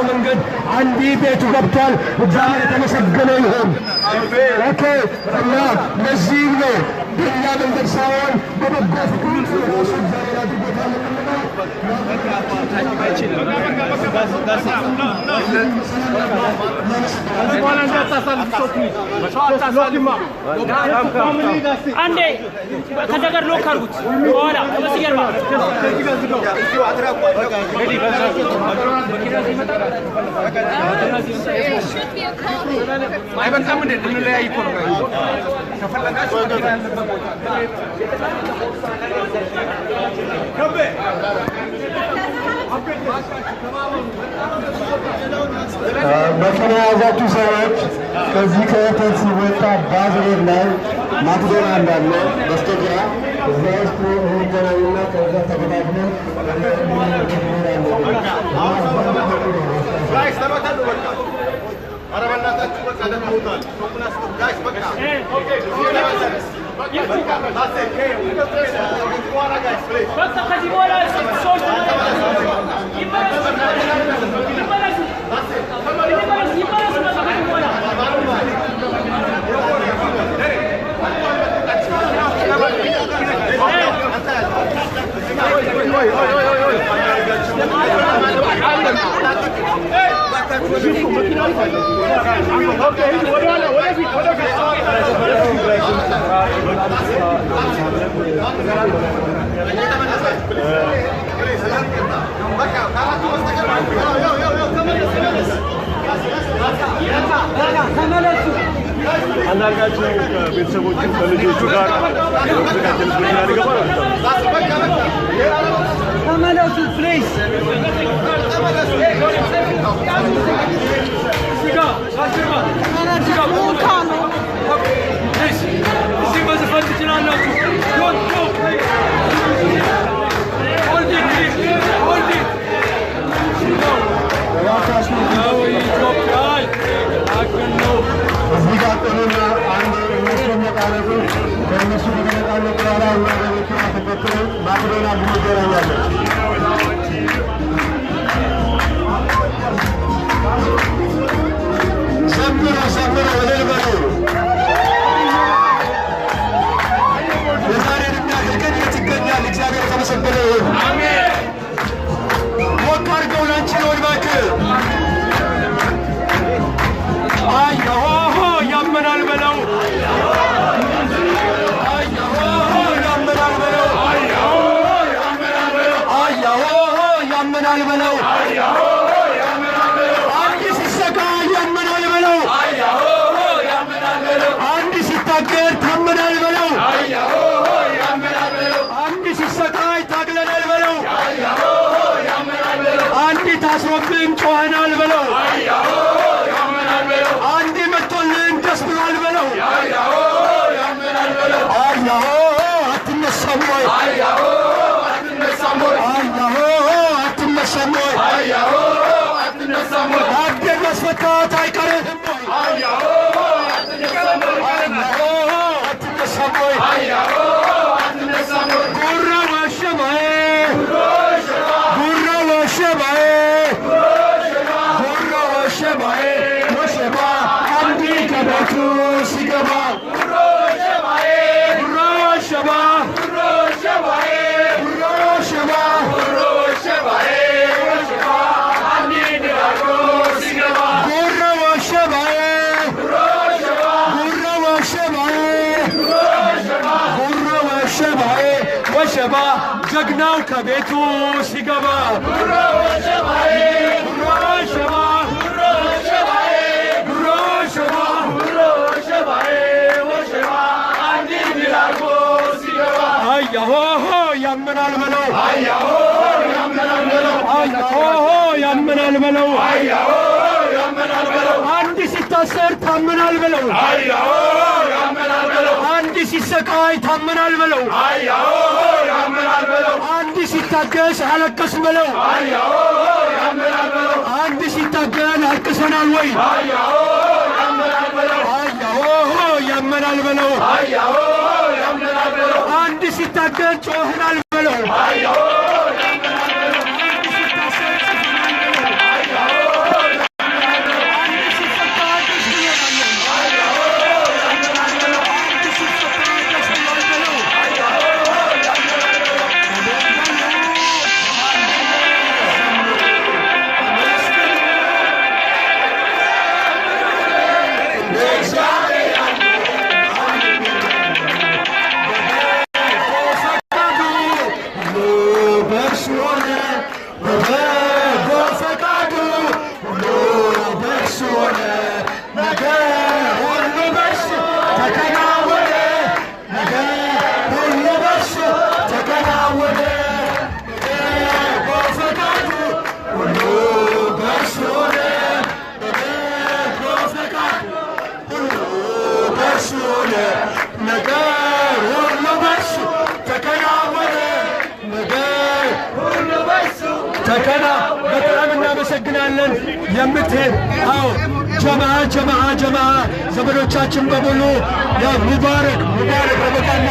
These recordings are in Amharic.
ባለው መንገድ አንዲ ቤቱ ገብቷል። እግዚአብሔር የተመሰገነ ይሁን። ኦኬ እና ለዚህ ነው በእኛ መንገድ ሳይሆን በበጎ ፍቅር ራሱ እግዚአብሔር አድርጎታል። አንዴ ከደገር ሎክ አድርጉት በኋላ በመስገር አይበቃም እንዴ እንለያይ እኮ ነው ከፈለጋችሁ መኪና ያዛችሁ ሰዎች ከዚህ ከቴክሲ ወጣ ባዝሬት ላይ ማክዶናልድ አለ በስተግራ እዛ ውስጥ እንገናኝና ከዛ ተከታትለን አንዳርጋቸው ቤተሰቦቹ ከልጆቹ ጋር ተመለሱ ፕሊዝ እዚህ ጋር ጥሩና አንድ እነሱ መቃረቡ ከእነሱ ከተነቃለቁ በኋላ እና በመኪና ተከትለው ማክዶናልድ እንገናኛለን። ሰምሮ ወደል በሉ የዛሬ የሚያገልገን የት ይገኛል? እግዚአብሔር የተመሰገነ ይሁን። ሞቅ አድርገው ላንቺ ነው እባክህ አያሆ ያመናል በለው ያመናል በለው ያመናል በለው አንድ ሲሰቃይ ያመናል በለው አንድ ሲታገር ታመናል በለው አንድ ሲሰቃይ ታግለናል በለው አንድ ታስሮብን ጮኸናል በለው አንድ መጥቶልን ደስ ብሏል በለው አያሆ አትነሳም ወይ አትነሳም ወይ አብደን ማስፈታት አይቀርህም ወይ አትነሳም ወይ ጉራ ወሸማዬ ወሸማ አንዲ ከቤቱ ሲገባ ወሸባ ጀግናው ከቤቱ ሲገባ አያሆ ያመናል በለው ያመናል በለው አንድ ሲታሰር ታመናል በለው አንድ ሲሰቃይ ታመናል በለው አንድ ሲታገስ አለቀስ በለው አንድ ሲታገል አልቅሰናል ወይ ያመናል በለው አንድ ሲታገል ጮህናል በለው እንገኛለን የምትሄድ አዎ ጀማዓ ዘመዶቻችን በሙሉ ሙባረክ ረመዳን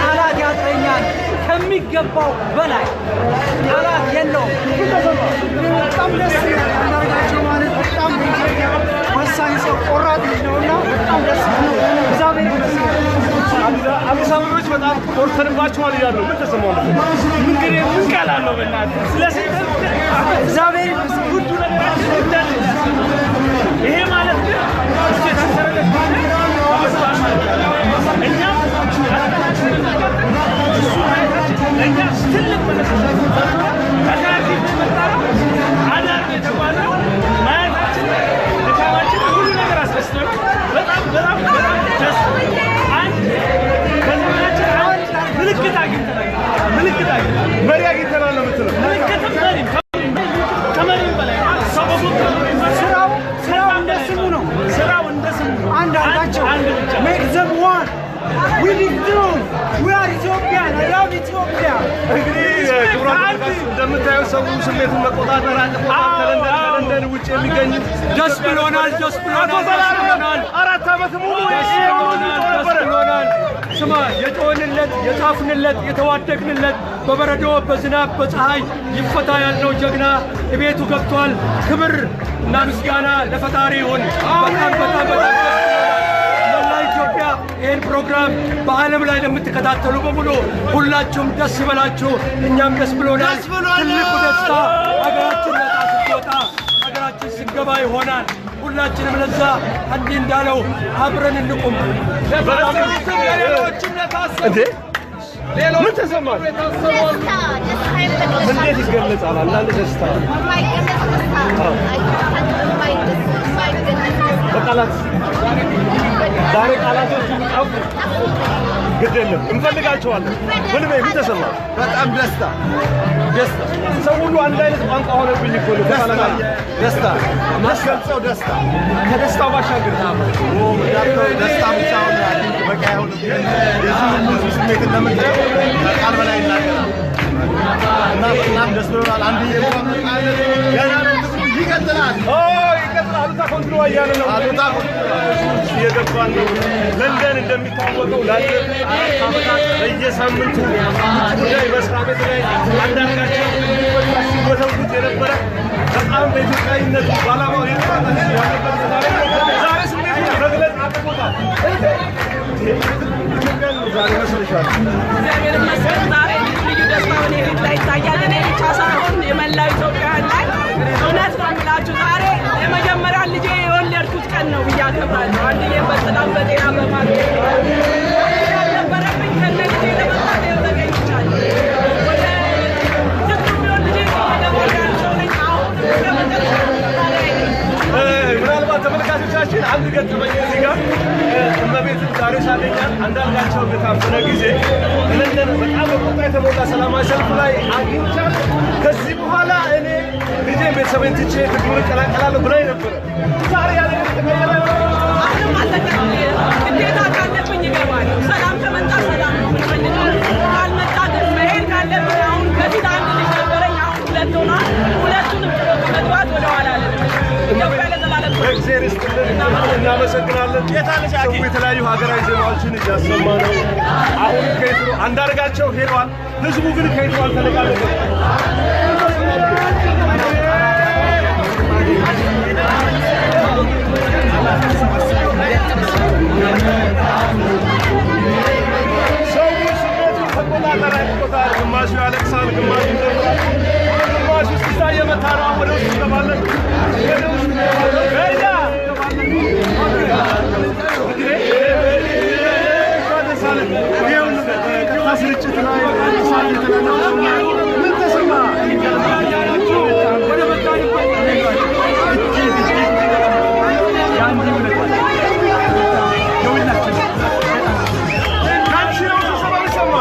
ቃላት ያጥረኛል ከሚገባው በላይ ቃላት የለውም። በጣም ደስ ይላል። አንዳርጋቸው ማለት በጣም ወሳኝ ሰው ቆራጥ ልጅ ነውና በጣም ደስ ይላል። እግዚአብሔር ይመስገን። አዲስ አበቦች በጣም ኮርተንባቸዋል እያሉ ምን ተሰማው? እንግዲህ ምን ቃል አለው በእናትህ ስለዚህ እግዚአብሔር ይመስገን። ሁሉ ነገራችን እንዳለ ይሄ ማለት ግን የተሰረለት ማለት እኛ ትልቅ መነሳሳት ከታሪክ መጣው አዳር የተባለው ማያታችን ለካባችን ሁሉ ነገር አስደስቶናል። በጣም ደስ አንድ ከዘመናችን አንድ ምልክት አግኝተናል። መሪ አግኝተናል ነው የምትለው። ምልክትም መሪም ከመሪም በላይ ሰበቡ ስራው እንደ ስሙ ነው። አንዳርጋቸው make them one. We need to. We are Ethiopian. I love Ethiopia. እንደምታየው ሰው ስሜቱን መቆጣጠር አቅቶታል። ከለንደን ውጭ የሚገኙ ደስ ብሎናል። አራት ዓመት ሙሉ ብሎናል። ስማ የጮህንለት የጻፍንለት የተዋደቅንለት በበረዶ በዝናብ በፀሐይ ይፈታ ያልነው ጀግና ቤቱ ገብቷል። ክብር እና ምስጋና ለፈጣሪ ይሁን። በጣም ኢትዮጵያ ይህን ፕሮግራም በዓለም ላይ ለምትከታተሉ በሙሉ ሁላችሁም ደስ ይበላችሁ። እኛም ደስ ብሎናል። ትልቁ ደስታ ሀገራችን ነጻ ስትወጣ ሀገራችን ስገባ ይሆናል። ሁላችንም ለዛ አንዲ እንዳለው አብረን እንቁም። ምን ተሰማል? እንዴት ይገለጻል? አንዳንድ ደስታ በቃላት ዛሬ ቃላቶች ጠፉ። ግድ የለም እንፈልጋቸዋለን። ምንም ተሰማ? በጣም ደስታ ሰው ሁሉ አንድ አይነት ቋንቋ ሆነብኝ እኮ ነው። ደስታ ማስገልጸው ደስታ ከደስታው ባሻገር ደስታ ብቻ ሆነ በቃ ይሁን የዚህ ስሜት እንደምታየው ቃል በላይ ይናገራል እና በጣም ደስ ብሎናል። አንድ ገና ይቀጥላል። አሉታ ኮንትሮ እያለ ነው። አሉታ እየገባን ነው። ለንደን እንደሚታወቀው ላለፉት 4 ዓመታት በየሳምንቱ ጉዳይ መስሪያ ቤት ላይ አንዳርጋቸው ሲወተውት የነበረ በጣም በኢትዮጵያዊነት ባላማው የተባለ ዛሬ ስሜት መግለጽ አቅቶታል። ዛሬ መስልሻል። ዛሬ ልዩ ደስታ በኔት ላይ ይታያል። እኔ ብቻ ሳይሆን የመላው ኢትዮጵያውያን ላይ እውነት ነው የምላችሁ ዛሬ የመጀመሪያ ልጄ የወለድኩት ቀን ነው ብዬ አከብራለሁ። አንድዬ በሰላም በጤና በማግኘት ያልነበረብኝ ከነ ልጄ ለመጣት ተገኝቻለሁ። ወደ ትክክል ልጄ ተገባያቸው ነኝ። አሁን ምናልባት ተመልካቾቻችን አንድ ገጠመኝ እዚህ ጋር እመቤትን ዛሬ ሳገኛት አንዳርጋቸው በታፈነ ጊዜ ለንደን በጣም በቁጣ የተሞላ ሰላማዊ ሰልፍ ላይ አግኝቻት ከዚህ በኋላ እኔ ልጄ ቤተሰቤን ትቼ ትግሉን እቀላቀላለሁ ብላኝ ነበረ። ዛሬ ያለ ተቀየረ። አሁንም አልተቀየረም። ግዴታ ካለብኝ እገባለሁ። ሰላም ከመጣ ሰላም ነው የምንፈልገው። ካልመጣ ግን መሄድ ካለብኝ አሁን ከፊት አንድ ልጅ ነበረኝ፣ አሁን 2 ሆኗል። ሁለቱንም መግባት ወደኋላ አለ ኢትዮጵያ ለዘላለም እግዚአብሔር ይስጥልን። እናመሰግናለን። ሰው የተለያዩ ሀገራዊ ዜማዎችን እያሰማ ነው። አሁን ከይትሮ አንዳርጋቸው ሄዷል። ህዝቡ ግን ከይትሮ አልተለቃለቀም። ሰው ስሜቱን ተቆጣጠር ያቅቶታል። ግማሹ ያለቅሳል፣ ግማሹ ይዘምራል፣ ግማሹ እስኪዛ እየመታ ነው። ወደ ውስጥ እንገባለን። ማለት ይሄው ቀጥታ ስርጭት ላይ ሳል የተላለፈው ምን ተሰማ ወደ መጣንበት ያንዲ ሁለት የሁላችን ካንቺ ነው ተሰማ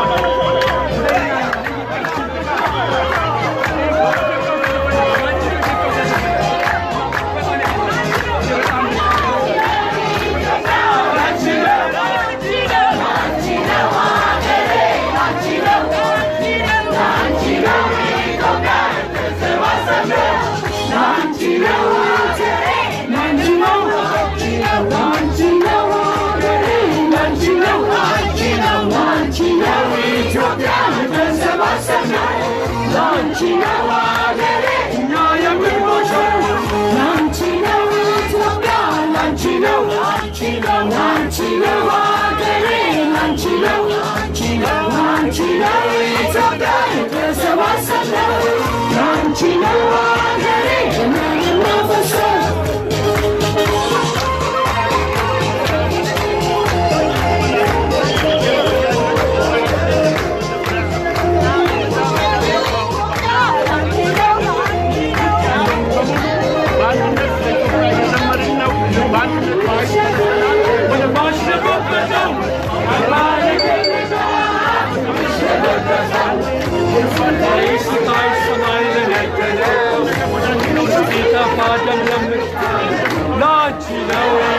Launch,